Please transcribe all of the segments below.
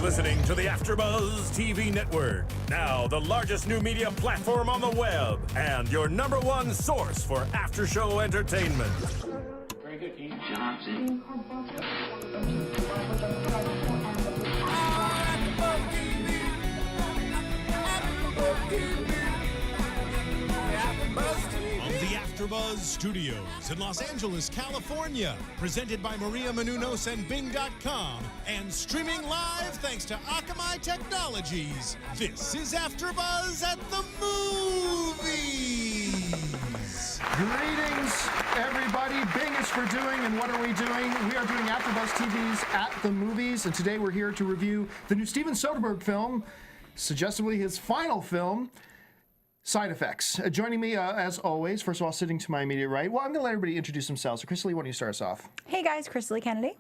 listening to the Afterbuzz TV network. Now, the largest new media platform on the web and your number one source for after-show entertainment. Very good, Keith. Johnson. The Afterbuzz Studios in Los Angeles, California, presented by Maria Menounos and Bing.com, and streaming live thanks to Akamai Technologies. This is Afterbuzz at the Movies. Greetings, everybody. Bing is for doing, and what are we doing? We are doing Afterbuzz TV's At the Movies, and today we're here to review the new Steven Soderbergh film, suggestively his final film, Side Effects. Joining me, as always, first of all, sitting to my immediate right. Well, I'm going to let everybody introduce themselves. So, Chris Lee, why don't you start us off? Hey, guys. Chris Lee Kennedy.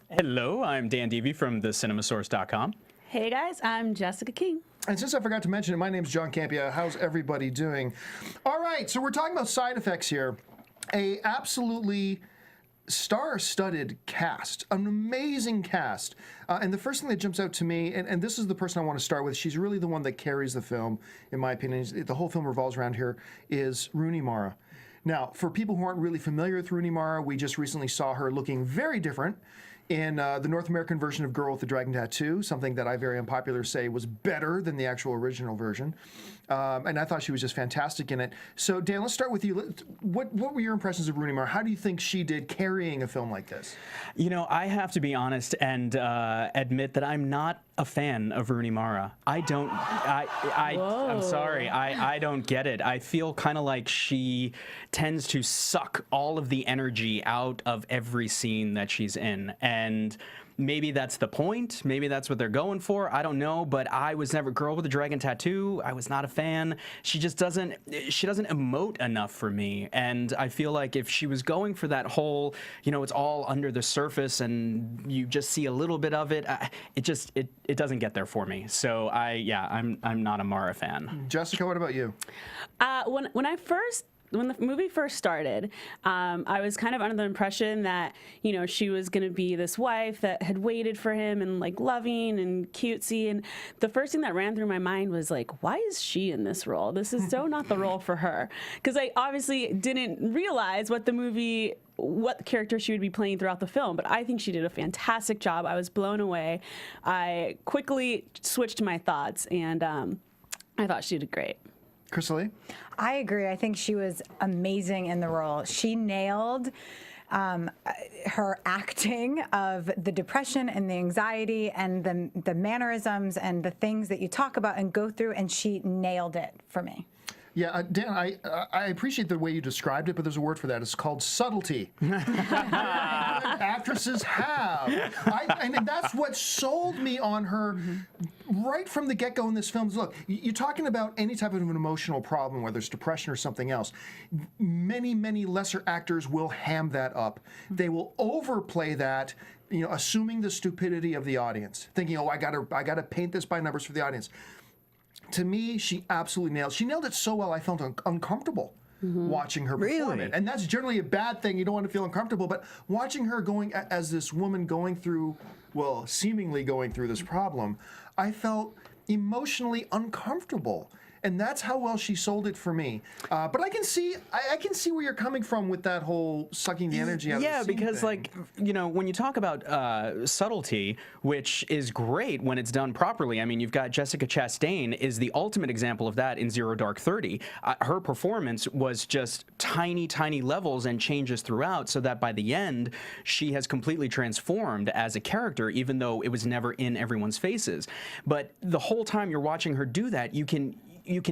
Hello, I'm Dan Devey from thecinemassource.com. Hey, guys. I'm Jessica King. And since I forgot to mention it, my name's John Campea. How's everybody doing? All right, so we're talking about Side Effects here. A absolutely star-studded cast, an amazing cast. And the first thing that jumps out to me, and this is the person I want to start with, she's really the one that carries the film, in my opinion. The whole film revolves around here, is Rooney Mara. Now, for people who aren't really familiar with Rooney Mara, we just recently saw her looking very different in the North American version of Girl with the Dragon Tattoo, something that I very unpopular say was better than the actual original version. And I thought she was just fantastic in it. So, Dan, let's start with you. What were your impressions of Rooney Mara? How do you think she did carrying a film like this? You know, I have to be honest and admit that I'm not a fan of Rooney Mara. I'm sorry. I don't get it. I feel kind of like she tends to suck all of the energy out of every scene that she's in. And maybe that's the point. Maybe that's what they're going for. I don't know. But I was never Girl with a Dragon Tattoo. I was not a fan. She doesn't emote enough for me. And I feel like if she was going for that whole, you know, it's all under the surface and you just see a little bit of it, it doesn't get there for me. So I'm not a Mara fan. Jessica, what about you? When the movie first started, I was kind of under the impression that, you know, she was going to be this wife that had waited for him and like loving and cutesy. And the first thing that ran through my mind was like, why is she in this role? This is so not the role for her. Because I obviously didn't realize what character she would be playing throughout the film. But I think she did a fantastic job. I was blown away. I quickly switched my thoughts, and I thought she did great. Chris Lee? I agree. I think she was amazing in the role. She nailed her acting of the depression and the anxiety and the mannerisms and the things that you talk about and go through, and she nailed it for me. Yeah, Dan, I appreciate the way you described it, but there's a word for that. It's called subtlety. Actresses have. And that's what sold me on her right from the get-go in this film. Look, you're talking about any type of an emotional problem, whether it's depression or something else. Many, many lesser actors will ham that up. They will overplay that, you know, assuming the stupidity of the audience, thinking, oh, I gotta paint this by numbers for the audience. To me, she absolutely nailed it. She nailed it so well, I felt uncomfortable watching her perform it. And that's generally a bad thing. You don't want to feel uncomfortable. But watching her as this woman going through, well, seemingly going through this problem, I felt emotionally uncomfortable. And that's how well she sold it for me. But I can see where you're coming from with that whole sucking the energy out of the scene. Yeah, because, like, you know, when you talk about subtlety, which is great when it's done properly. I mean, you've got Jessica Chastain is the ultimate example of that in Zero Dark 30. Her performance was just tiny, tiny levels and changes throughout, so that by the end, she has completely transformed as a character, even though it was never in everyone's faces. But the whole time you're watching her do that, you can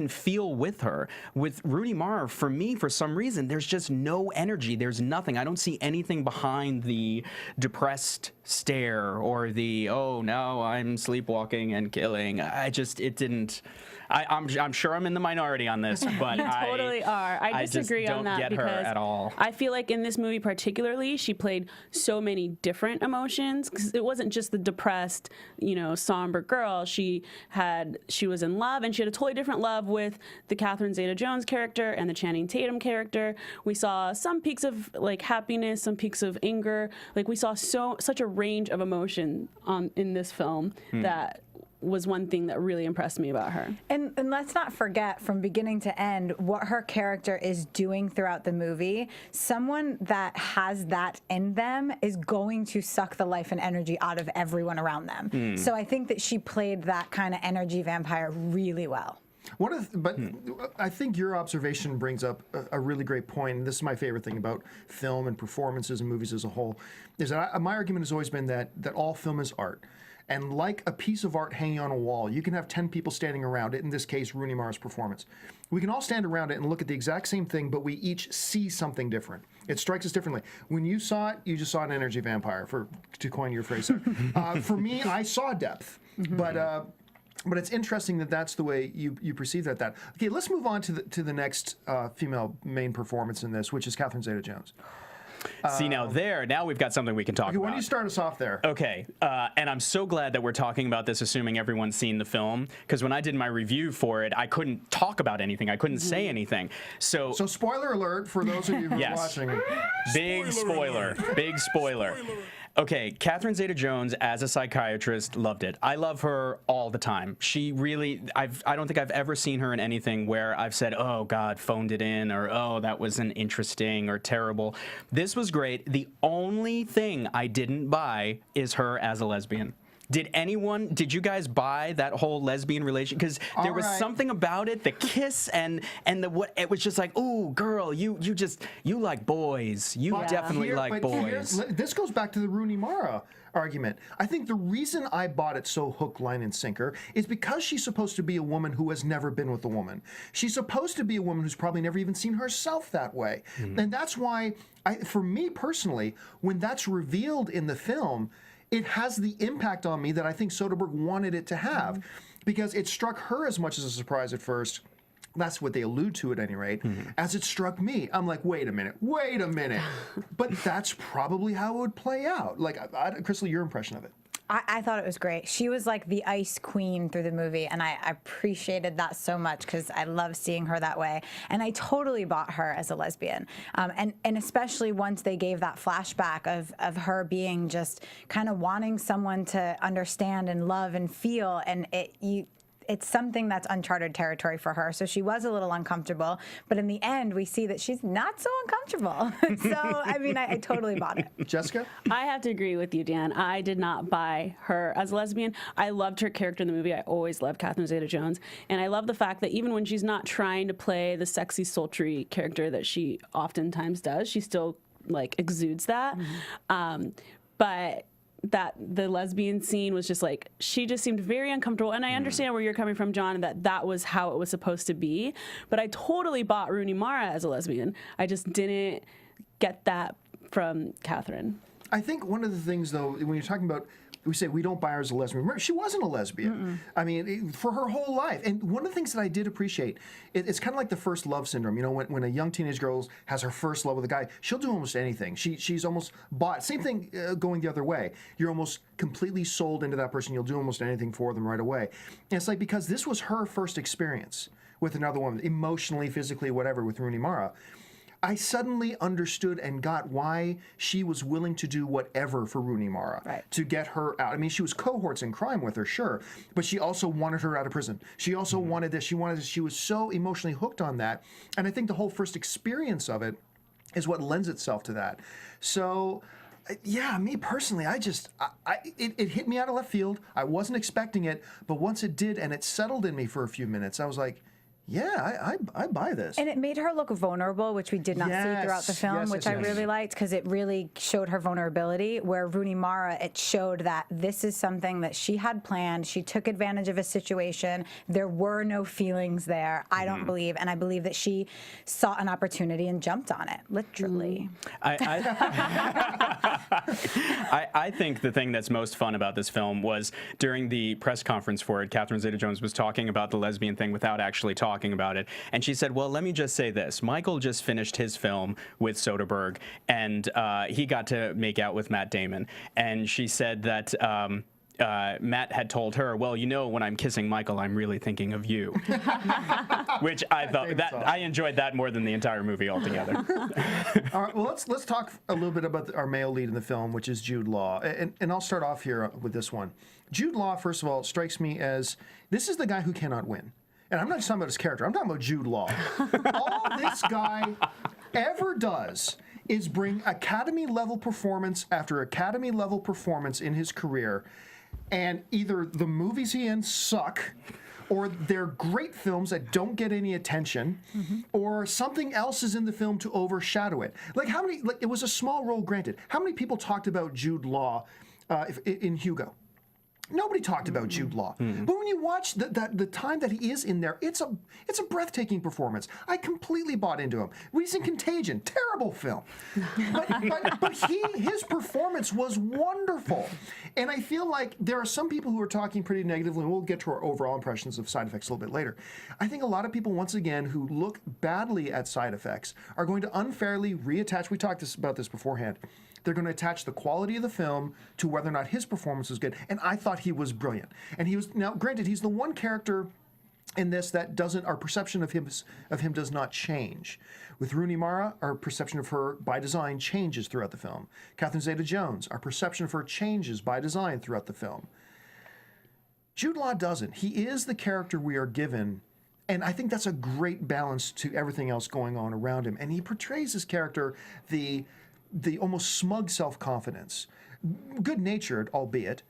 feel with her. With Rooney Mara, for me, for some reason, there's just no energy. There's nothing. I don't see anything behind the depressed stare or the, oh, no, I'm sleepwalking and killing. It didn't. I'm sure I'm in the minority on this, but you totally are. I disagree on that get because her at all. I feel like in this movie particularly, she played so many different emotions because it wasn't just the depressed, you know, somber girl. She was in love, and she had a totally different love love with the Catherine Zeta-Jones character and the Channing Tatum character. We saw some peaks of like happiness, some peaks of anger. Like we saw such a range of emotion in this film that was one thing that really impressed me about her. And let's not forget, from beginning to end, what her character is doing throughout the movie. Someone that has that in them is going to suck the life and energy out of everyone around them. So I think that she played that kind of energy vampire really well. I think your observation brings up a really great point, and this is my favorite thing about film and performances and movies as a whole, is that my argument has always been that all film is art. And like a piece of art hanging on a wall, you can have 10 people standing around it, in this case, Rooney Mara's performance. We can all stand around it and look at the exact same thing, but we each see something different. It strikes us differently. When you saw it, you just saw an energy vampire, to coin your phrase there. For me, I saw depth, but it's interesting that that's the way you perceive that. Okay, let's move on to the next female main performance in this, which is Catherine Zeta-Jones. See, now we've got something we can talk about. Why don't you start us off there? Okay, and I'm so glad that we're talking about this, assuming everyone's seen the film, because when I did my review for it, I couldn't talk about anything. I couldn't say anything. So spoiler alert for those of you who are watching. Big spoiler. Big spoiler. Okay, Catherine Zeta-Jones as a psychiatrist, loved it. I love her all the time. She really, I don't think I've ever seen her in anything where I've said, oh God, phoned it in, or oh, that wasn't interesting or terrible. This was great. The only thing I didn't buy is her as a lesbian. Did you guys buy that whole lesbian relation? Because there was something about it, the kiss and what, it was just like, ooh, girl, you like boys. You definitely like boys. This goes back to the Rooney Mara argument. I think the reason I bought it so hook, line, and sinker is because she's supposed to be a woman who has never been with a woman. She's supposed to be a woman who's probably never even seen herself that way. And that's why, for me personally, when that's revealed in the film, it has the impact on me that I think Soderbergh wanted it to have, because it struck her as much as a surprise at first. That's what they allude to at any rate, as it struck me. I'm like, wait a minute. But that's probably how it would play out. Like, Crystal, your impression of it? I thought it was great. She was like the ice queen through the movie, and I appreciated that so much because I love seeing her that way. And I totally bought her as a lesbian. And especially once they gave that flashback of her being just kind of wanting someone to understand and love and feel, and it's something that's uncharted territory for her. So she was a little uncomfortable, but in the end, we see that she's not so uncomfortable. So, I mean, I totally bought it. Jessica? I have to agree with you, Dan. I did not buy her as a lesbian. I loved her character in the movie. I always loved Catherine Zeta-Jones. And I love the fact that even when she's not trying to play the sexy, sultry character that she oftentimes does, she still, like, exudes that. But that the lesbian scene was just like, she just seemed very uncomfortable. And I understand where you're coming from, John, that was how it was supposed to be. But I totally bought Rooney Mara as a lesbian. I just didn't get that from Catherine. I think one of the things, though, when you're talking about, we say we don't buy her as a lesbian. Remember, she wasn't a lesbian. I mean, for her whole life. And one of the things that I did appreciate, it's kind of like the first love syndrome. You know, when a young teenage girl has her first love with a guy, she'll do almost anything. She's almost bought. Same thing going the other way. You're almost completely sold into that person. You'll do almost anything for them right away. And it's like, because this was her first experience with another woman, emotionally, physically, whatever, with Rooney Mara. I suddenly understood and got why she was willing to do whatever for Rooney Mara to get her out. I mean, she was cohorts in crime with her, sure, but she also wanted her out of prison. She also wanted this. She wanted this. She was so emotionally hooked on that. And I think the whole first experience of it is what lends itself to that. So, yeah, me personally, it hit me out of left field. I wasn't expecting it, but once it did and it settled in me for a few minutes, I was like, yeah, I buy this. And it made her look vulnerable, which we did not see throughout the film, which I really liked, because it really showed her vulnerability, where Rooney Mara, it showed that this is something that she had planned. She took advantage of a situation. There were no feelings there, I don't believe. And I believe that she saw an opportunity and jumped on it, literally. I think the thing that's most fun about this film was during the press conference for it, Catherine Zeta-Jones was talking about the lesbian thing without actually talking about it. And she said, well, let me just say this. Michael just finished his film with Soderbergh, and he got to make out with Matt Damon. And she said that Matt had told her, well, you know, when I'm kissing Michael, I'm really thinking of you. Which I thought, I enjoyed that more than the entire movie altogether. All right, well, let's talk a little bit about our male lead in the film, which is Jude Law. And I'll start off here with this one. Jude Law, first of all, strikes me as, this is the guy who cannot win. And I'm not just talking about his character, I'm talking about Jude Law. All this guy ever does is bring Academy-level performance after Academy-level performance in his career, and either the movies he in suck, or they're great films that don't get any attention, or something else is in the film to overshadow it. Like how many, like it was a small role granted. How many people talked about Jude Law in Hugo? Nobody talked about Jude Law. But when you watch the time that he is in there, it's a breathtaking performance. I completely bought into him. When he's in Contagion, terrible film. But his performance was wonderful. And I feel like there are some people who are talking pretty negatively, and we'll get to our overall impressions of side effects a little bit later. I think a lot of people, once again, who look badly at side effects are going to unfairly reattach, we talked about this beforehand, they're going to attach the quality of the film to whether or not his performance was good. And I thought he was brilliant. And he was, now granted, he's the one character in this that doesn't, our perception of him does not change. With Rooney Mara, our perception of her by design changes throughout the film. Catherine Zeta-Jones, our perception of her changes by design throughout the film. Jude Law doesn't. He is the character we are given, and I think that's a great balance to everything else going on around him. And he portrays his character, the almost smug self-confidence, good-natured, albeit,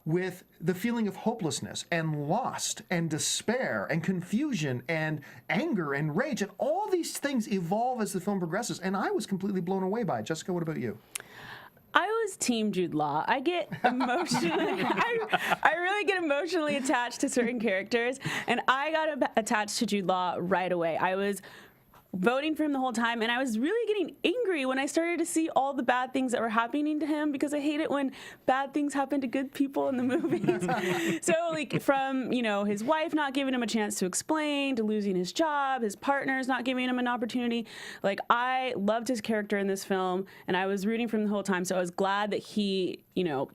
with the feeling of hopelessness and lost and despair and confusion and anger and rage, and all these things evolve as the film progresses, and I was completely blown away by it. Jessica, what about you? I was Team Jude Law. I get emotionally, I really get emotionally attached to certain characters, and I got attached to Jude Law right away. I was voting for him the whole time, and I was really getting angry when I started to see all the bad things that were happening to him, because I hate it when bad things happen to good people in the movies. So like from, you know, his wife not giving him a chance to explain, to losing his job, his partners not giving him an opportunity. Like, I loved his character in this film, and I was rooting for him the whole time, so I was glad that he, you know,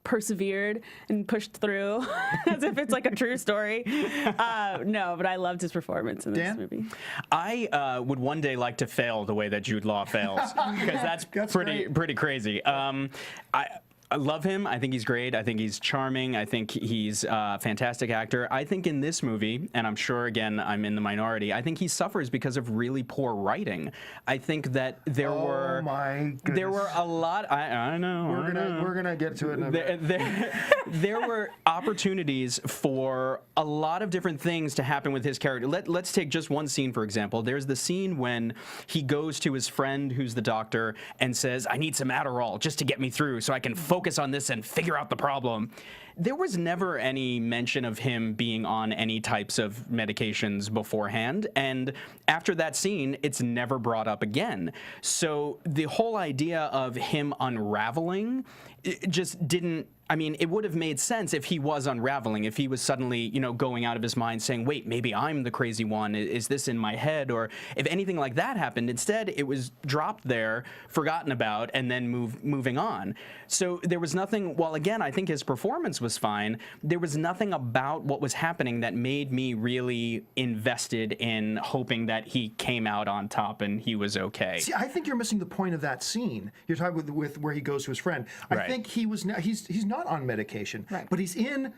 persevered and pushed through as if it's like a true story. No, but I loved his performance in this movie. I would one day like to fail the way that Jude Law fails, because that's pretty crazy. I love him. I think he's great. I think he's charming. I think he's a fantastic actor. I think in this movie, and I'm sure, again, I'm in the minority, I think he suffers because of really poor writing. I think that there were a lot. I know. We're gonna get to it in a bit. There were opportunities for a lot of different things to happen with his character. Let's take just one scene, for example. There's the scene when he goes to his friend who's the doctor and says, I need some Adderall just to get me through so I can focus on this and figure out the problem. There was never any mention of him being on any types of medications beforehand, and after that scene, it's never brought up again. So the whole idea of him unraveling, it just didn't, I mean, it would have made sense if he was unraveling, if he was suddenly, you know, going out of his mind saying, wait, maybe I'm the crazy one, is this in my head? Or if anything like that happened, instead it was dropped there, forgotten about, and then moving on. So there was nothing, while again, I think his performance was fine, there was nothing about what was happening that made me really invested in hoping that he came out on top and he was okay. See, I think you're missing the point of that scene. You're talking with where he goes to his friend. I think he's not on medication, but he's in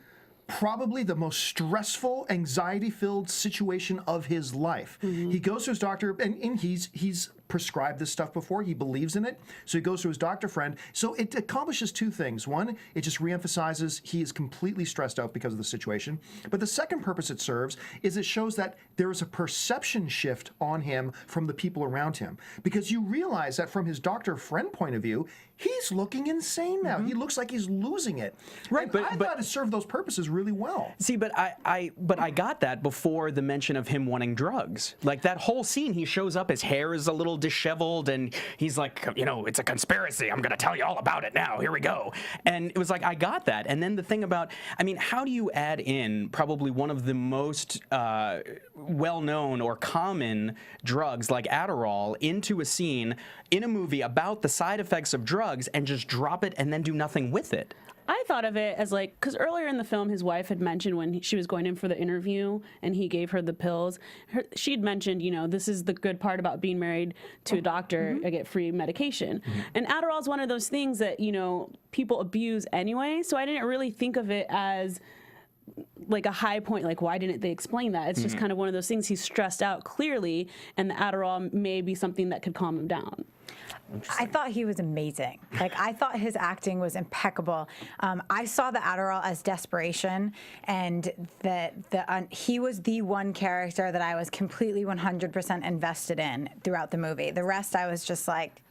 probably the most stressful, anxiety-filled situation of his life. He goes to his doctor, and he's prescribed this stuff before. He believes in it, so he goes to his doctor friend. So it accomplishes two things. One, it just reemphasizes he is completely stressed out because of the situation. But the second purpose it serves is it shows that there is a perception shift on him from the people around him. Because you realize that from his doctor friend point of view, he's looking insane now. He looks like he's losing it. Right, and I thought it served those purposes really well. See, but I got that before the mention of him wanting drugs. Like that whole scene, he shows up, his hair is a little disheveled, and he's like, you know, it's a conspiracy. I'm going to tell you all about it now. Here we go. And it was like, I got that. And then the thing about, I mean, how do you add in probably one of the most well-known or common drugs like Adderall into a scene in a movie about the side effects of drugs and just drop it and then do nothing with it? I thought of it as like, because earlier in the film, his wife had mentioned when she was going in for the interview and he gave her the pills, she'd mentioned, you know, this is the good part about being married to a doctor. I get free medication. And Adderall is one of those things that, you know, people abuse anyway. So I didn't really think of it as like a high point, like why didn't they explain that? It's just kind of one of those things. He's stressed out clearly, and the Adderall may be something that could calm him down. I thought he was amazing. Like, I thought his acting was impeccable. I saw the Adderall as desperation, and he was the one character that I was completely 100% invested in throughout the movie. The rest, I was just like,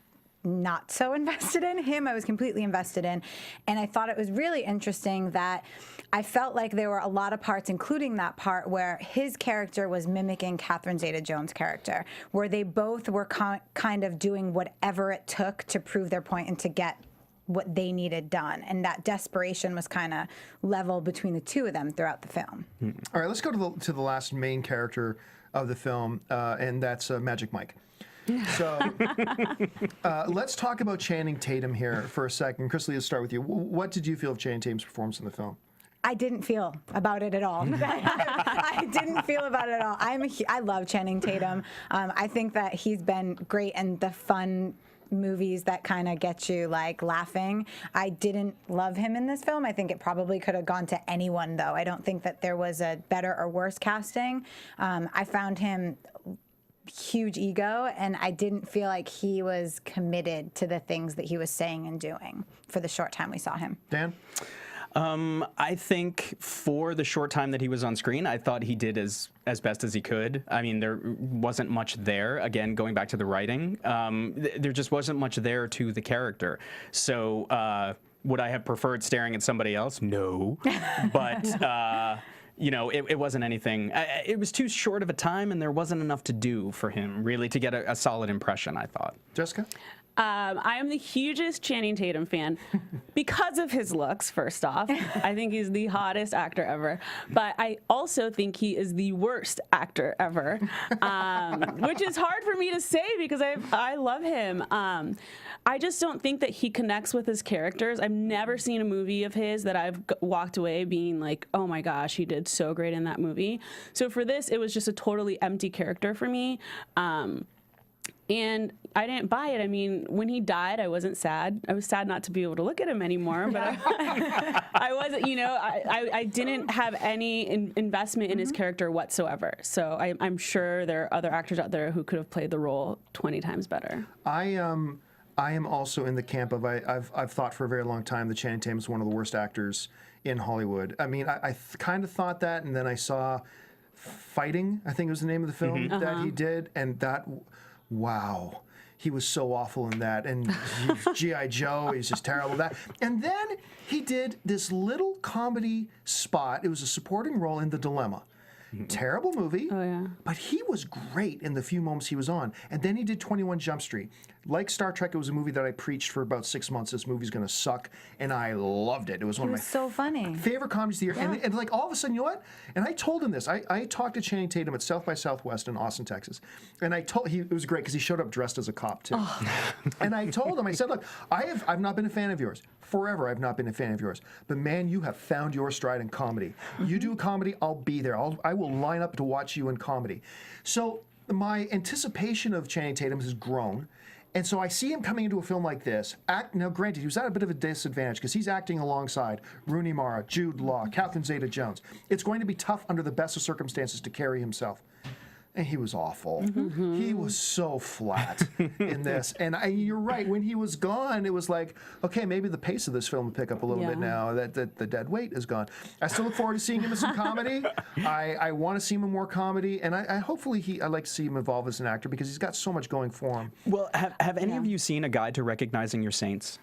not so invested in. Him, I was completely invested in. And I thought it was really interesting that I felt like there were a lot of parts, including that part where his character was mimicking Catherine Zeta-Jones' character, where they both were kind of doing whatever it took to prove their point and to get what they needed done. And that desperation was kind of level between the two of them throughout the film. All right, let's go to the last main character of the film, and that's Magic Mike. So let's talk about Channing Tatum here for a second. Chrisley, let's start with you. What did you feel of Channing Tatum's performance in the film? I didn't feel about it at all. I didn't feel about it at all. I love Channing Tatum. I think that he's been great in the fun movies that kind of get you like laughing. I didn't love him in this film. I think it probably could have gone to anyone, though. I don't think that there was a better or worse casting. I found him huge ego, and I didn't feel like he was committed to the things that he was saying and doing for the short time we saw him. Dan? I think for the short time that he was on screen, I thought he did as best as he could. I mean, there wasn't much there. Again, going back to the writing, there just wasn't much there to the character. So would I have preferred staring at somebody else? No. But you know, it wasn't anything. It was too short of a time, and there wasn't enough to do for him, really, to get a solid impression, I thought. Jessica? I am the hugest Channing Tatum fan because of his looks, first off. I think he's the hottest actor ever. But I also think he is the worst actor ever, which is hard for me to say because I love him. I just don't think that he connects with his characters. I've never seen a movie of his that I've walked away being like, oh my gosh, he did so great in that movie. So for this, it was just a totally empty character for me. And I didn't buy it. I mean, when he died, I wasn't sad. I was sad not to be able to look at him anymore. But I wasn't, you know, I didn't have any investment in his character whatsoever. So I'm sure there are other actors out there who could have played the role 20 times better. I am also in the camp of I've thought for a very long time that Channing Tatum is one of the worst actors in Hollywood. I mean, I kind of thought that, and then I saw Fighting, I think it was the name of the film that he did, and that, wow, he was so awful in that, and G.I. Joe, he's just terrible at that. And then he did this little comedy spot. It was a supporting role in The Dilemma. Terrible movie, but he was great in the few moments he was on. And then he did 21 Jump Street. Like Star Trek, it was a movie that I preached for about 6 months. This movie's going to suck, and I loved it. It was one of my so funny. favorite comedies of the year. Yeah. And like all of a sudden, you know what? And I told him this. I talked to Channing Tatum at South by Southwest in Austin, Texas. And I told it was great because he showed up dressed as a cop too. And I told him, I said, look, I've not been a fan of yours. Forever, I've not been a fan of yours. But man, you have found your stride in comedy. You do comedy, I'll be there. I will line up to watch you in comedy. So my anticipation of Channing Tatum has grown. And so I see him coming into a film like this. Now, granted, he was at a bit of a disadvantage because he's acting alongside Rooney Mara, Jude Law, Catherine Zeta-Jones. It's going to be tough under the best of circumstances to carry himself. And he was awful. He was so flat in this. And you're right, when he was gone, it was like, okay, maybe the pace of this film will pick up a little bit now that the dead weight is gone. I still look forward to seeing him in some comedy. I want to see him in more comedy. And I hopefully I'd like to see him evolve as an actor because he's got so much going for him. Well, have any of you seen A Guide to Recognizing Your Saints?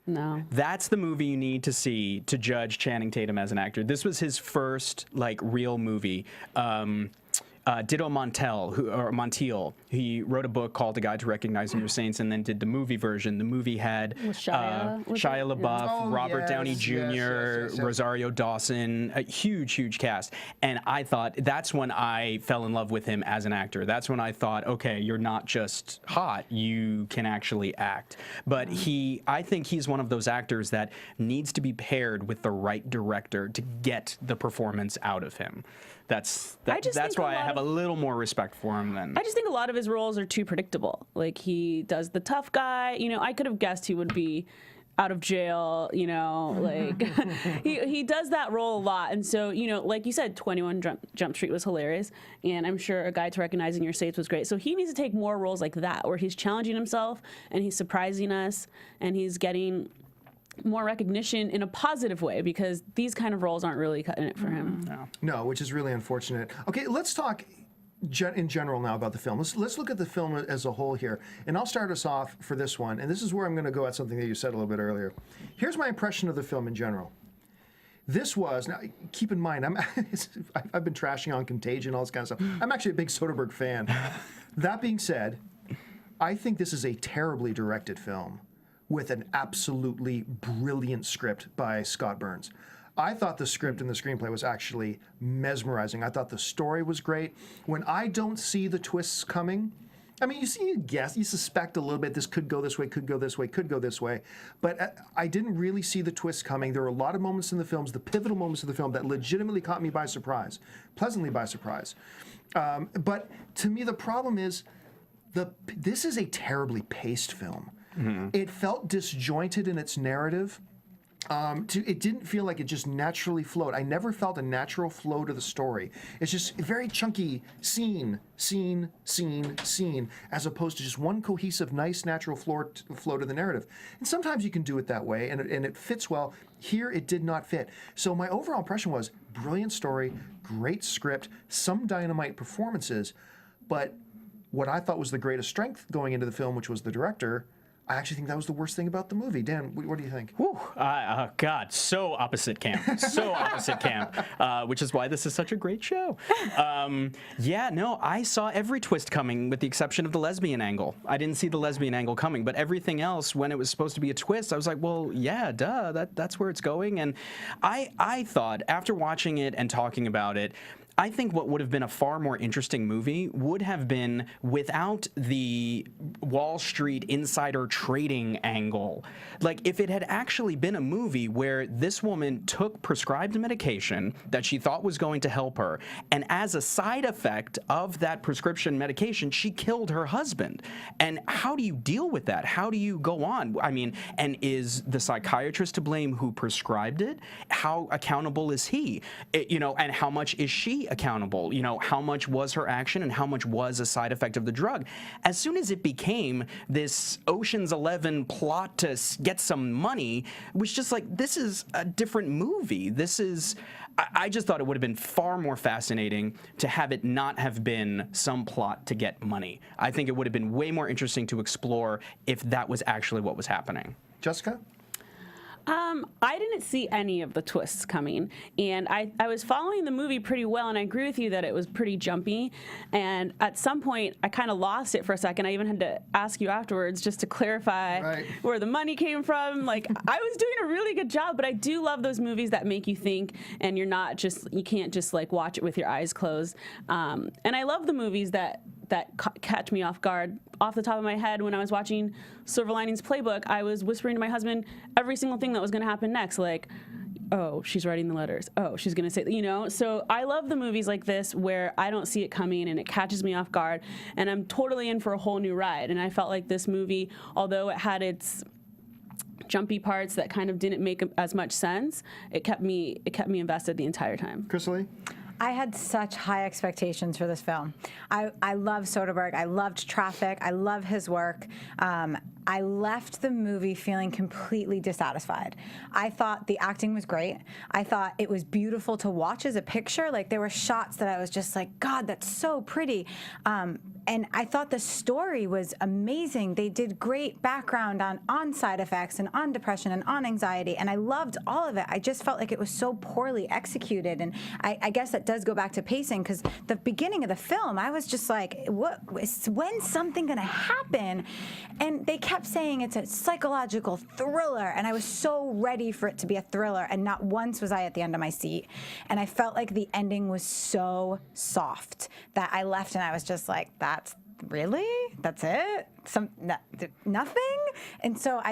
No. That's the movie you need to see to judge Channing Tatum as an actor. This was his first, like, real movie. Ditto Montiel, He wrote a book called A Guide to Recognizing Your Saints, and then did the movie version. The movie had Shia LaBeouf, Robert Downey Jr., Rosario Dawson, a huge cast. And I thought that's when I fell in love with him as an actor. That's when I thought, okay, you're not just hot, you can actually act. But I think he's one of those actors that needs to be paired with the right director to get the performance out of him. That's why I have a little more respect for him than. I just think a lot of his roles are too predictable. Like, he does the tough guy. You know, I could have guessed he would be out of jail, you know, like he does that role a lot. And so, you know, like you said, 21 Jump Street was hilarious, and I'm sure A Guide to Recognizing Your Saints was great. So he needs to take more roles like that, where he's challenging himself and he's surprising us and he's getting more recognition in a positive way, because these kind of roles aren't really cutting it for him. No, which is really unfortunate. Okay, let's talk in general now about the film. Let's look at the film as a whole here. And I'll start us off for this one. And this is where I'm going to go at something that you said a little bit earlier. Here's my impression of the film in general. This was, now keep in mind, I've been trashing on Contagion, all this kind of stuff. I'm actually a big Soderbergh fan. That being said, I think this is a terribly directed film with an absolutely brilliant script by Scott Burns. I thought the script and the screenplay was actually mesmerizing. I thought the story was great. When I don't see the twists coming, I mean, you guess, you suspect a little bit, this could go this way, could go this way, could go this way, but I didn't really see the twists coming. There were a lot of moments in the films, the pivotal moments of the film, that legitimately caught me by surprise, pleasantly by surprise. But to me, the problem is, this is a terribly paced film. It felt disjointed in its narrative. It didn't feel like it just naturally flowed. I never felt a natural flow to the story. It's just very chunky scene, as opposed to just one cohesive, nice, natural flow to the narrative. And sometimes you can do it that way, and it fits well. Here, it did not fit. So my overall impression was brilliant story, great script, some dynamite performances, but what I thought was the greatest strength going into the film, which was the director, I actually think that was the worst thing about the movie. Dan, what do you think? Whew, God, so opposite camp. So opposite camp, which is why this is such a great show. Yeah, no, I saw every twist coming with the exception of the lesbian angle. I didn't see the lesbian angle coming, but everything else, when it was supposed to be a twist, I was like, well, yeah, duh, that's where it's going. And I thought, after watching it and talking about it, I think what would have been a far more interesting movie would have been without the Wall Street insider trading angle. Like, if it had actually been a movie where this woman took prescribed medication that she thought was going to help her, and as a side effect of that prescription medication, she killed her husband. And how do you deal with that? How do you go on? I mean, and is the psychiatrist to blame who prescribed it? How accountable is he? And how much is she accountable? How much was her action and how much was a side effect of the drug? As soon as it became this Ocean's 11 plot to get some money, it was just like, this is a different movie. I just thought it would have been far more fascinating to have it not have been some plot to get money. I think it would have been way more interesting to explore if that was actually what was happening. Jessica? I didn't see any of the twists coming, and I was following the movie pretty well, and I agree with you that it was pretty jumpy, and at some point I kind of lost it for a second. I even had to ask you afterwards just to clarify where the money came from. Like, I was doing a really good job, but I do love those movies that make you think, and you can't just like watch it with your eyes closed. And I love the movies that catch me off guard. Off the top of my head, when I was watching Silver Linings Playbook, I was whispering to my husband every single thing that was going to happen next, like, oh, she's writing the letters. Oh, she's going to say, So I love the movies like this where I don't see it coming and it catches me off guard, and I'm totally in for a whole new ride. And I felt like this movie, although it had its jumpy parts that kind of didn't make as much sense, it kept me invested the entire time. Chrisley? I had such high expectations for this film. I love Soderbergh. I loved Traffic. I love his work. I left the movie feeling completely dissatisfied. I thought the acting was great. I thought it was beautiful to watch as a picture. Like, there were shots that I was just like, God, that's so pretty. And I thought the story was amazing. They did great background on side effects and on depression and on anxiety, and I loved all of it. I just felt like it was so poorly executed, and I guess that does go back to pacing, because the beginning of the film, I was just like, when's something going to happen? And they kept saying it's a psychological thriller, and I was so ready for it to be a thriller, and not once was I at the end of my seat. And I felt like the ending was so soft that I left and I was just like, that's it? Nothing? And so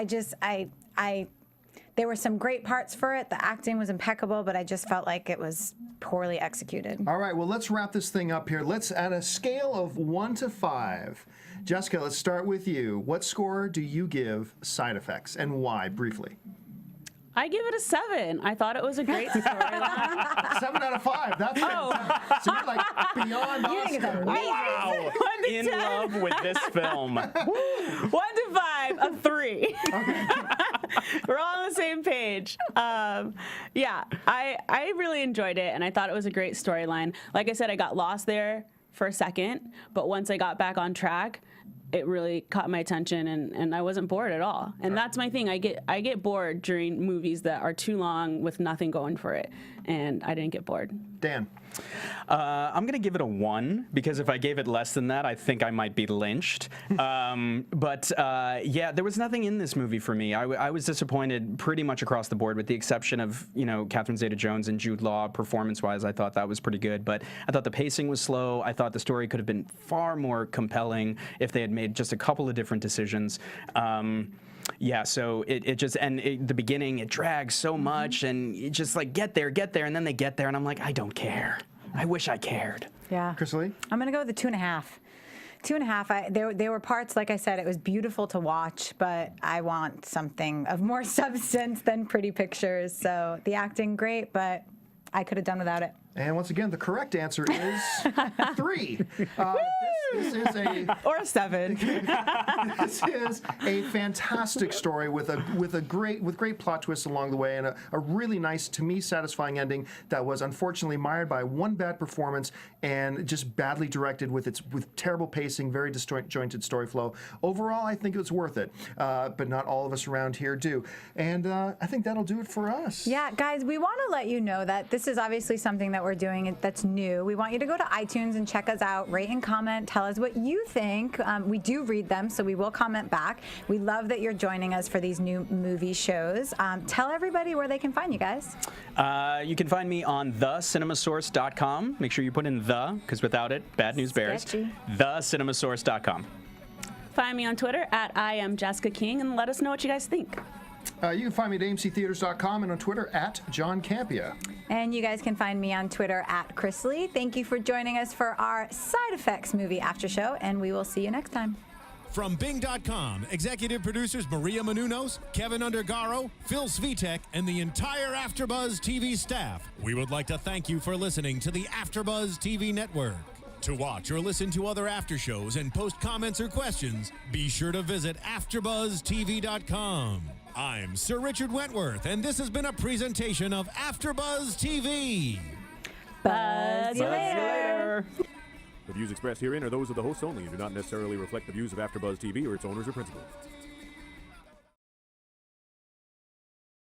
there were some great parts for it. The acting was impeccable, but I just felt like it was poorly executed. All right, well, let's wrap this thing up here. Let's, at a scale of 1 to 5, Jessica, let's start with you. What score do you give Side Effects, and why, briefly? I give it a 7. I thought it was a great storyline. 7 out of 5. That's fantastic. So you're like beyond awesome. Wow! In love with this film. 1 to 5, a 3. Okay. We're all on the same page. Yeah, I really enjoyed it, and I thought it was a great storyline. Like I said, I got lost there for a second, but once I got back on track, it really caught my attention, and I wasn't bored at all. And that's my thing. I get bored during movies that are too long with nothing going for it, and I didn't get bored. Dan. I'm going to give it a 1, because if I gave it less than that, I think I might be lynched. But yeah, there was nothing in this movie for me. I was disappointed pretty much across the board, with the exception of, Catherine Zeta-Jones and Jude Law. Performance-wise, I thought that was pretty good, but I thought the pacing was slow. I thought the story could have been far more compelling if they had made just a couple of different decisions. Yeah, so the beginning, it drags so much, and it just like, get there, and then they get there, and I'm like, I don't care. I wish I cared. Yeah. Chris Lee? I'm going to go with the 2.5. 2.5. There were parts, like I said, it was beautiful to watch, but I want something of more substance than pretty pictures. So the acting, great, but I could have done without it. And once again, the correct answer is 3. This is a Or a 7. This is a fantastic story with great plot twists along the way, and a really nice, to me, satisfying ending that was unfortunately mired by one bad performance and just badly directed with terrible pacing, very disjointed story flow. Overall, I think it was worth it, but not all of us around here do. And I think that'll do it for us. Yeah, guys, we want to let you know that this is obviously something that we're doing that's new. We want you to go to iTunes and check us out, rate and comment, tell us what you think. We do read them, so we will comment back. We love that you're joining us for these new movie shows. Tell everybody where they can find you guys. You can find me on thecinemassource.com. Make sure you put in the, because without it, bad news bears. Sketchy. Thecinemassource.com. Find me on Twitter at I am Jessica King, and let us know what you guys think. You can find me at amctheaters.com and on Twitter at John Campea. And you guys can find me on Twitter at Chris Lee. Thank you for joining us for our Side Effects movie after show, and we will see you next time. From Bing.com, executive producers Maria Menounos, Kevin Undergaro, Phil Svitek, and the entire Afterbuzz TV staff, we would like to thank you for listening to the Afterbuzz TV network. To watch or listen to other after shows and post comments or questions, be sure to visit AfterbuzTV.com. I'm Sir Richard Wentworth, and this has been a presentation of Afterbuzz TV. Buzz you later. The views expressed herein are those of the hosts only and do not necessarily reflect the views of AfterBuzz TV or its owners or principals.